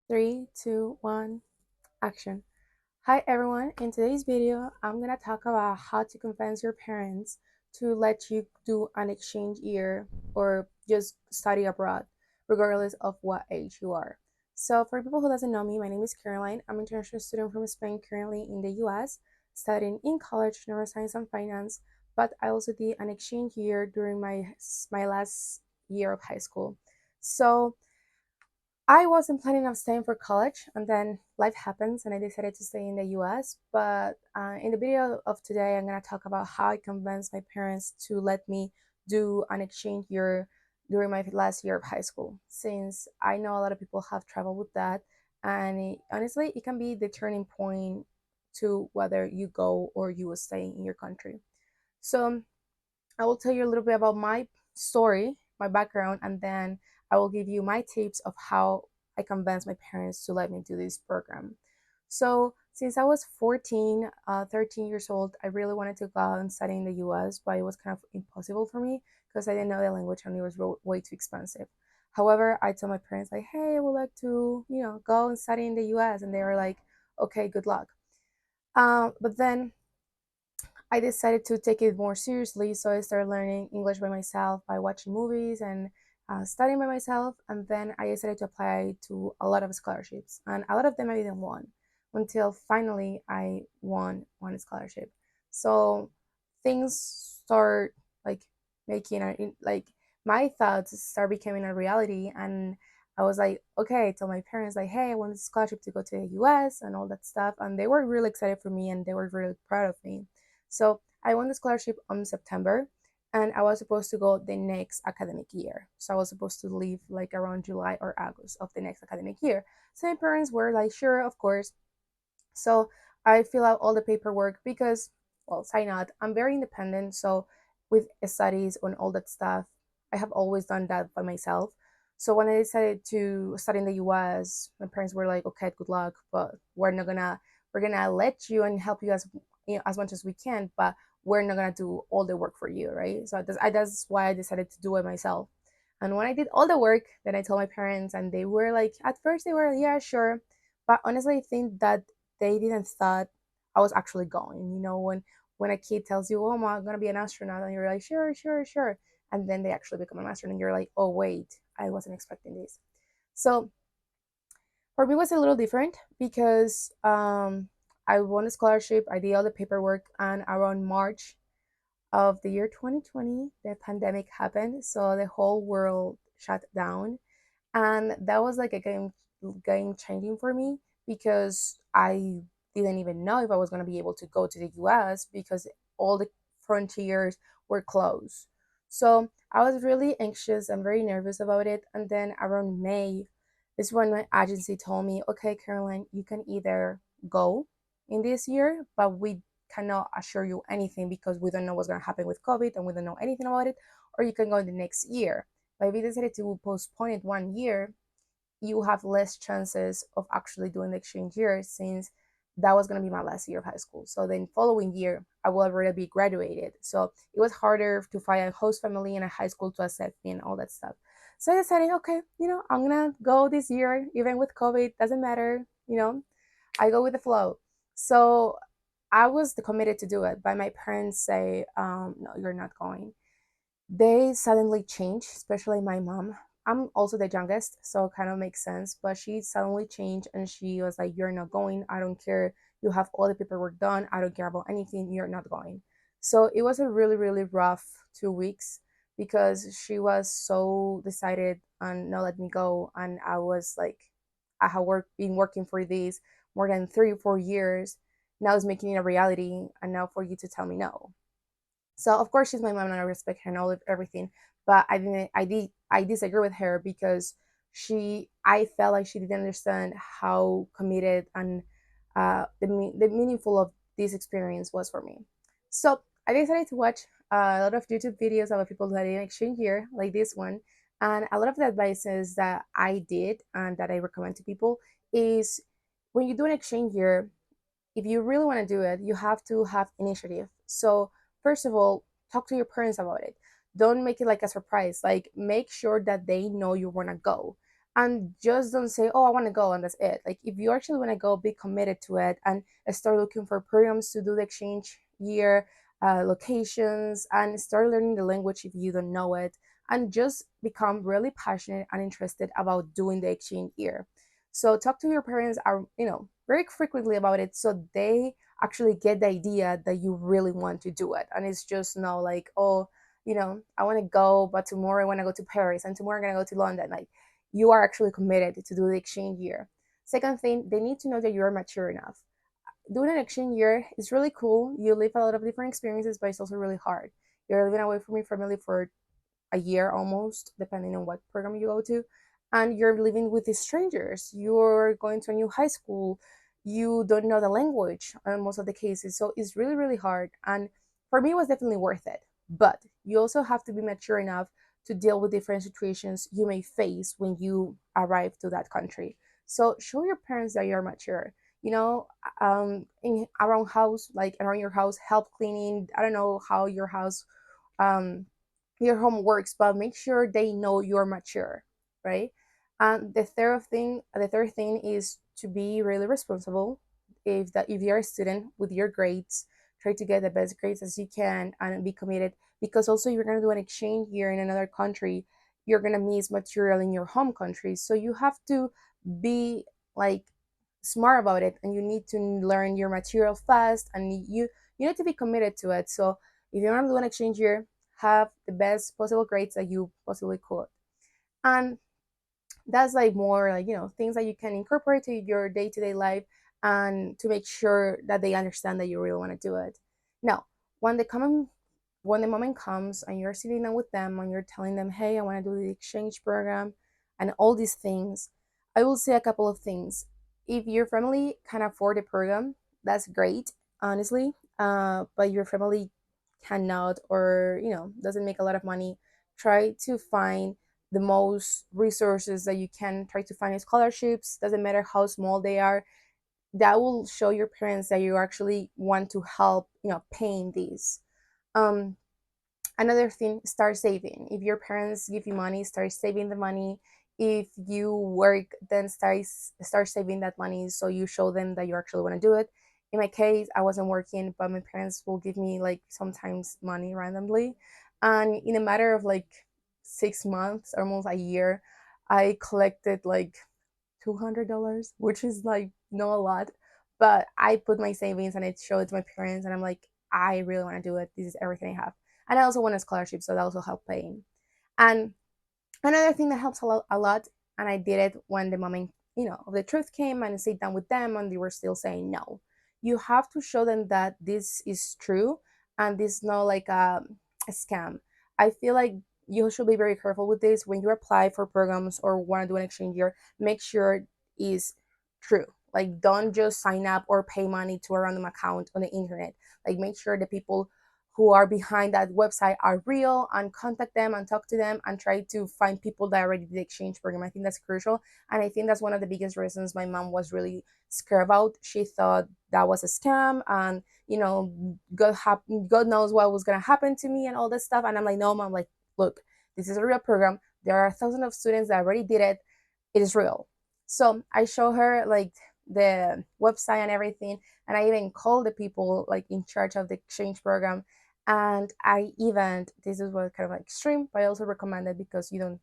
Three, two, one, action. Hi everyone, in today's video, I'm gonna talk about how to convince your parents to let you do an exchange year or just study abroad, regardless of what age you are. So for people who doesn't know me, my name is Caroline. I'm an international student from Spain currently in the US, studying in college neuroscience and finance, but I also did an exchange year during my last year of high school. So I wasn't planning on staying for college, and then life happens, and I decided to stay in the US. But in the video of today, I'm going to talk about how I convinced my parents to let me do an exchange year during my last year of high school, since I know a lot of people have trouble with that. And honestly, it can be the turning point to whether you go or you will stay in your country. So I will tell you a little bit about my story, my background, and then I will give you my tips of how I convinced my parents to let me do this program. So, since I was 14, 13 years old, I really wanted to go out and study in the US, but it was kind of impossible for me because I didn't know the language and it was way too expensive. However, I told my parents, like, hey, I would like to, go and study in the US. And they were like, okay, good luck. But then I decided to take it more seriously, so I started learning English by myself by watching movies and studying by myself. And then I decided to apply to a lot of scholarships, and a lot of them I didn't won until finally I won one scholarship. So things start like making like my thoughts start becoming a reality, and I was like, okay, I told my parents like, hey, I want this scholarship to go to the US and all that stuff, and they were really excited for me and they were really proud of me. So I won the scholarship on September, and I was supposed to go the next academic year. So I was supposed to leave like around July or August of the next academic year. So my parents were like, sure, of course. So I fill out all the paperwork because, well, sign out. I'm very independent. So with studies and all that stuff, I have always done that by myself. So when I decided to study in the US, my parents were like, okay, good luck, but we're gonna let you and help you as much as we can, but we're not gonna do all the work for you, right? So that's why I decided to do it myself. And when I did all the work, then I told my parents, and they were like, at first they were, yeah, sure. But honestly, I think that they didn't thought I was actually going. When a kid tells you, "Oh, I'm gonna be an astronaut," and you're like, "Sure, sure, sure," and then they actually become an astronaut, and you're like, "Oh, wait, I wasn't expecting this." So for me, it was a little different because I won a scholarship. I did all the paperwork, and around March of the year 2020, the pandemic happened, so the whole world shut down, and that was like a game changing for me because I didn't even know if I was going to be able to go to the US because all the frontiers were closed. So I was really anxious and very nervous about it. And then around May is when my agency told me, okay, Caroline, you can either go in this year, but we cannot assure you anything because we don't know what's going to happen with COVID and we don't know anything about it, or you can go in the next year. But if you decided to postpone it 1 year, you have less chances of actually doing the exchange year since that was going to be my last year of high school. So then following year, I will already be graduated. So it was harder to find a host family and a high school to accept me and all that stuff. So I decided, okay, I'm going to go this year, even with COVID, doesn't matter, I go with the flow. So I was committed to do it, but my parents say, no, you're not going. They suddenly changed, especially my mom. I'm also the youngest, so it kind of makes sense. But she suddenly changed and she was like, you're not going. I don't care. You have all the paperwork done. I don't care about anything. You're not going. So it was a really, really rough 2 weeks because she was so decided on not let me go. And I was like, I have been working for this more than 3 or 4 years. Now it's making it a reality. And now for you to tell me no. So of course she's my mom and I respect her and all of everything, but I disagree with her because I felt like she didn't understand how committed and the meaningful of this experience was for me. So I decided to watch a lot of YouTube videos about people that did exchange year like this one, and a lot of the advices that I did and that I recommend to people is when you do an exchange year, if you really want to do it, you have to have initiative. So, first of all, talk to your parents about it. Don't make it like a surprise. Like, make sure that they know you want to go. And just don't say, oh, I want to go and that's it. Like, if you actually want to go, be committed to it and start looking for programs to do the exchange year, locations, and start learning the language if you don't know it, and just become really passionate and interested about doing the exchange year. So talk to your parents, are very frequently about it, so they actually get the idea that you really want to do it, and it's just not like, oh, I want to go, but tomorrow I want to go to Paris, and tomorrow I'm going to go to London. Like, you are actually committed to do the exchange year. Second thing, they need to know that you are mature enough. Doing an exchange year is really cool. You live a lot of different experiences, but it's also really hard. You're living away from your family for a year almost, depending on what program you go to, and you're living with these strangers. You're going to a new high school. You don't know the language in most of the cases, so it's really, really hard. And for me, it was definitely worth it. But you also have to be mature enough to deal with different situations you may face when you arrive to that country. So show your parents that you're mature. In around house, like around your house, help cleaning. I don't know how um your home works, but make sure they know you're mature, right? And the third thing is to be really responsible. If you're a student with your grades, try to get the best grades as you can and be committed, because also you're going to do an exchange year in another country. You're going to miss material in your home country, so you have to be like smart about it, and you need to learn your material fast, and you need to be committed to it. So if you want to do an exchange year, have the best possible grades that you possibly could. And that's like more like, things that you can incorporate to your day-to-day life, and to make sure that they understand that you really want to do it. Now, when the common when the moment comes and you're sitting down with them and you're telling them, hey, I want to do the exchange program and all these things, I will say a couple of things. If your family can afford the program, that's great, honestly. But your family cannot, or doesn't make a lot of money, try to find the most resources that you can. Try to find scholarships, doesn't matter how small they are. That will show your parents that you actually want to help, paying these. Um, another thing, start saving. If your parents give you money, start saving the money. If you work, then start saving that money, so you show them that you actually want to do it. In my case, I wasn't working, but my parents will give me like sometimes money randomly, and in a matter of like 6 months, almost a year, I collected like $200, which is like not a lot, but I put my savings and I showed it to my parents, and I'm like, I really want to do it. This is everything I have. And I also won a scholarship, so that also helped paying. And another thing that helps a lot, and I did it when the moment, of the truth came, and I sit down with them and they were still saying no. You have to show them that this is true, and this is not like a scam. I feel like you should be very careful with this when you apply for programs or want to do an exchange year. Make sure it is true. Like, don't just sign up or pay money to a random account on the internet. Like, make sure the people who are behind that website are real, and contact them and talk to them and try to find people that already did the exchange program. I think that's crucial. And I think that's one of the biggest reasons my mom was really scared about. She thought that was a scam, and God knows what was going to happen to me and all this stuff. And I'm like, no, mom, like, look, this is a real program. There are thousands of students that already did it. It is real. So I show her like the website and everything, and I even called the people like in charge of the exchange program. And I even, this is what kind of like extreme, but I also recommend it because you don't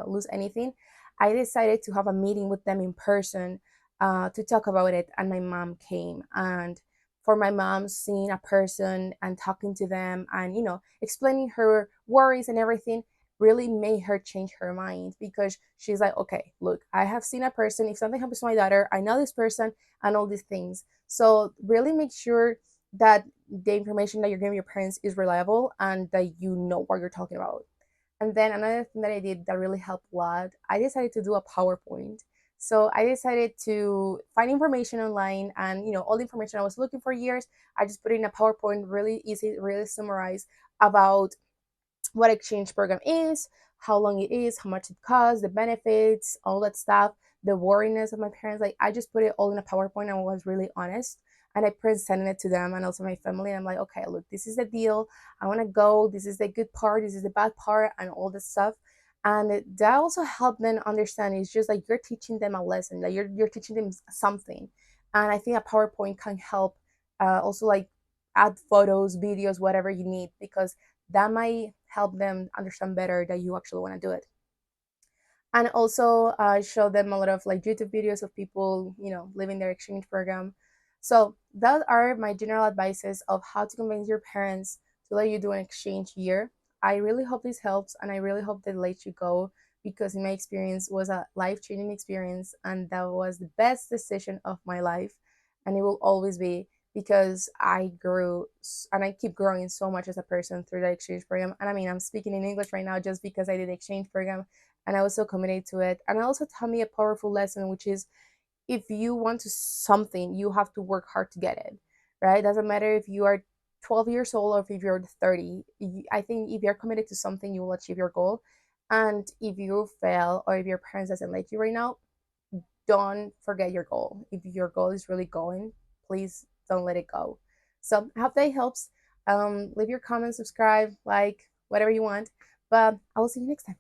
lose anything. I decided to have a meeting with them in person, to talk about it, and my mom came. And for my mom, seeing a person and talking to them and explaining her worries and everything really made her change her mind, because she's like, okay, look, I have seen a person. If something happens to my daughter, I know this person and all these things. So really make sure that the information that you're giving your parents is reliable and that you know what you're talking about. And then another thing that I did that really helped a lot, I decided to do a PowerPoint. So I decided to find information online, and all the information I was looking for years, I just put it in a PowerPoint, really easy, really summarized, about what exchange program is, how long it is, how much it costs, the benefits, all that stuff, the worriness of my parents. Like, I just put it all in a PowerPoint and was really honest. And I presented it to them and also my family. And I'm like, okay, look, this is the deal. I want to go. This is the good part. This is the bad part, and all this stuff. And that also helped them understand it's just like you're teaching them a lesson, like you're teaching them something. And I think a PowerPoint can help, also like add photos, videos, whatever you need, because that might help them understand better that you actually want to do it. And also show them a lot of like YouTube videos of people, living their exchange program. So that are my general advices of how to convince your parents to let you do an exchange year. I really hope this helps, and I really hope they let you go, because in my experience was a life-changing experience, and that was the best decision of my life, and it will always be, because I grew and I keep growing so much as a person through the exchange program. And I mean, I'm speaking in English right now just because I did the exchange program, and I was so committed to it. And it also taught me a powerful lesson, which is if you want to something, you have to work hard to get it, right? Doesn't matter if you are 12 years old or if you're 30. I think if you're committed to something, you will achieve your goal. And if you fail, or if your parents doesn't like you right now, don't forget your goal. If your goal is really going, please don't let it go. So I hope that helps. Leave your comments, subscribe, like, whatever you want. But I will see you next time.